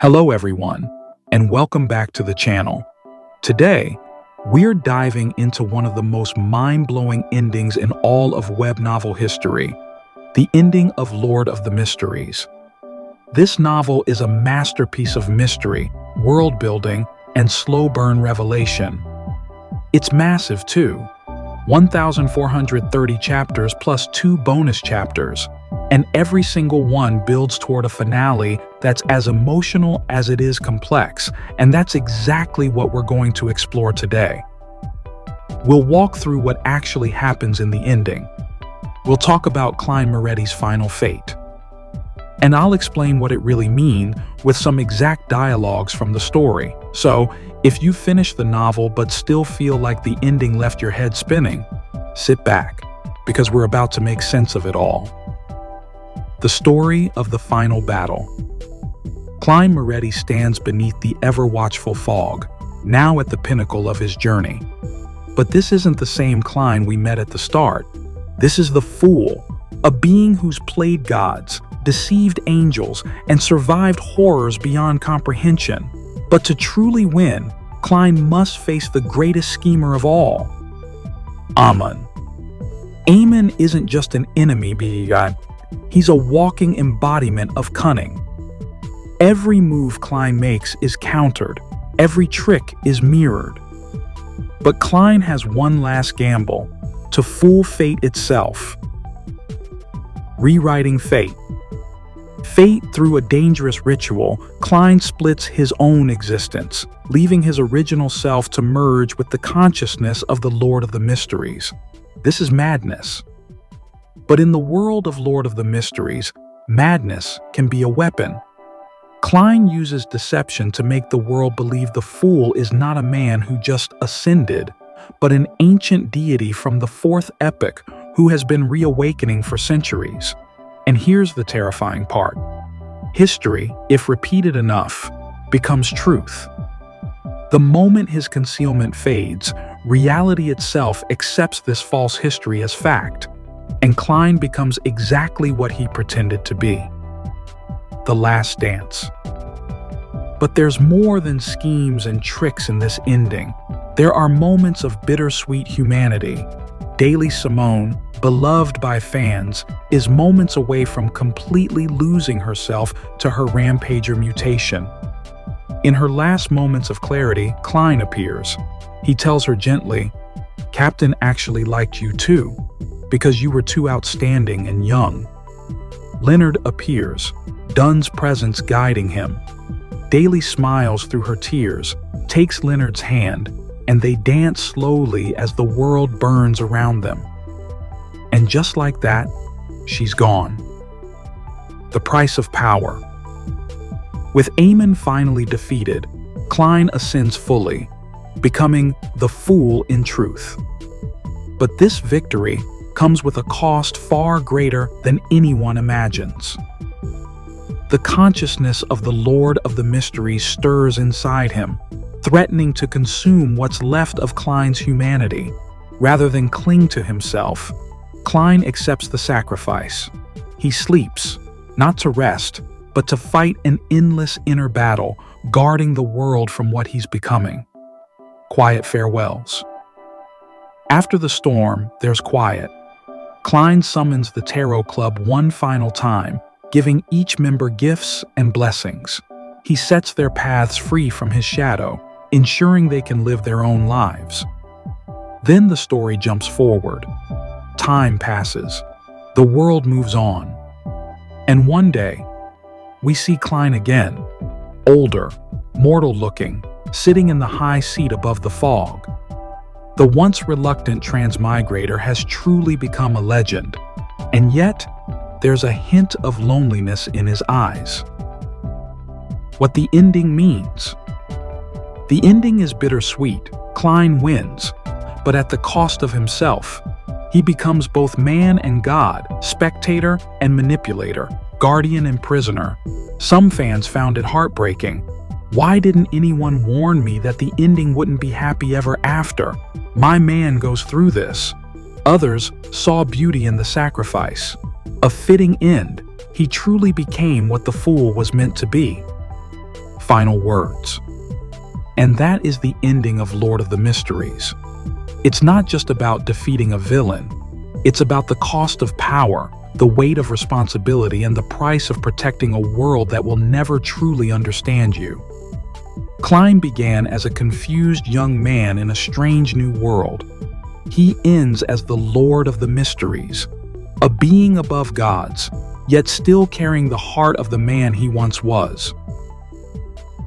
Hello everyone, and welcome back to the channel. Today, we're diving into one of the most mind-blowing endings in all of web novel history, the ending of Lord of the Mysteries. This novel is a masterpiece of mystery, world-building, and slow-burn revelation. It's massive too, 1,430 chapters plus 2 bonus chapters, and every single one builds toward a finale that's as emotional as it is complex, and that's exactly what we're going to explore today. We'll walk through what actually happens in the ending. We'll talk about Klein Moretti's final fate. And I'll explain what it really means with some exact dialogues from the story. So, if you finish the novel but still feel like the ending left your head spinning, sit back, because we're about to make sense of it all. The story of the final battle. Klein Moretti stands beneath the ever-watchful fog, now at the pinnacle of his journey. But this isn't the same Klein we met at the start. This is the Fool, a being who's played gods, deceived angels, and survived horrors beyond comprehension. But to truly win, Klein must face the greatest schemer of all, Amun. Amun isn't just an enemy being He's a walking embodiment of cunning. Every move Klein makes is countered. Every trick is mirrored. But Klein has one last gamble, to fool fate itself. Rewriting fate. Fate, through a dangerous ritual, Klein splits his own existence, leaving his original self to merge with the consciousness of the Lord of the Mysteries. This is madness. But in the world of Lord of the Mysteries, madness can be a weapon. Klein uses deception to make the world believe the Fool is not a man who just ascended, but an ancient deity from the fourth epoch who has been reawakening for centuries. And here's the terrifying part. History, if repeated enough, becomes truth. The moment his concealment fades, reality itself accepts this false history as fact, and Klein becomes exactly what he pretended to be. The Last Dance. But there's more than schemes and tricks in this ending. There are moments of bittersweet humanity. Daily Simone, beloved by fans, is moments away from completely losing herself to her rampager mutation. In her last moments of clarity, Klein appears. He tells her gently, "Captain actually liked you too, because you were too outstanding and young." Leonard appears, Dunn's presence guiding him. Daly smiles through her tears, takes Leonard's hand, and they dance slowly as the world burns around them. And just like that, she's gone. The price of power. With Amun finally defeated, Klein ascends fully, becoming the Fool in truth. But this victory comes with a cost far greater than anyone imagines. The consciousness of the Lord of the Mysteries stirs inside him, threatening to consume what's left of Klein's humanity. Rather than cling to himself, Klein accepts the sacrifice. He sleeps, not to rest, but to fight an endless inner battle, guarding the world from what he's becoming. Quiet farewells. After the storm, there's quiet. Klein summons the Tarot Club one final time, giving each member gifts and blessings. He sets their paths free from his shadow, ensuring they can live their own lives. Then the story jumps forward. Time passes. The world moves on. And one day, we see Klein again, older, mortal-looking, sitting in the high seat above the fog. The once reluctant transmigrator has truly become a legend, and yet there's a hint of loneliness in his eyes. What the ending means. The ending is bittersweet. Klein wins, but at the cost of himself. He becomes both man and god, spectator and manipulator, guardian and prisoner. Some fans found it heartbreaking. Why didn't anyone warn me that the ending wouldn't be happy ever after? My man goes through this. Others saw beauty in the sacrifice. A fitting end. He truly became what the Fool was meant to be. final words. And that is the ending of Lord of the Mysteries. It's not just about defeating a villain. It's about the cost of power, the weight of responsibility, and the price of protecting a world that will never truly understand you. Klein began as a confused young man in a strange new world. He ends as the Lord of the Mysteries, a being above gods, yet still carrying the heart of the man he once was.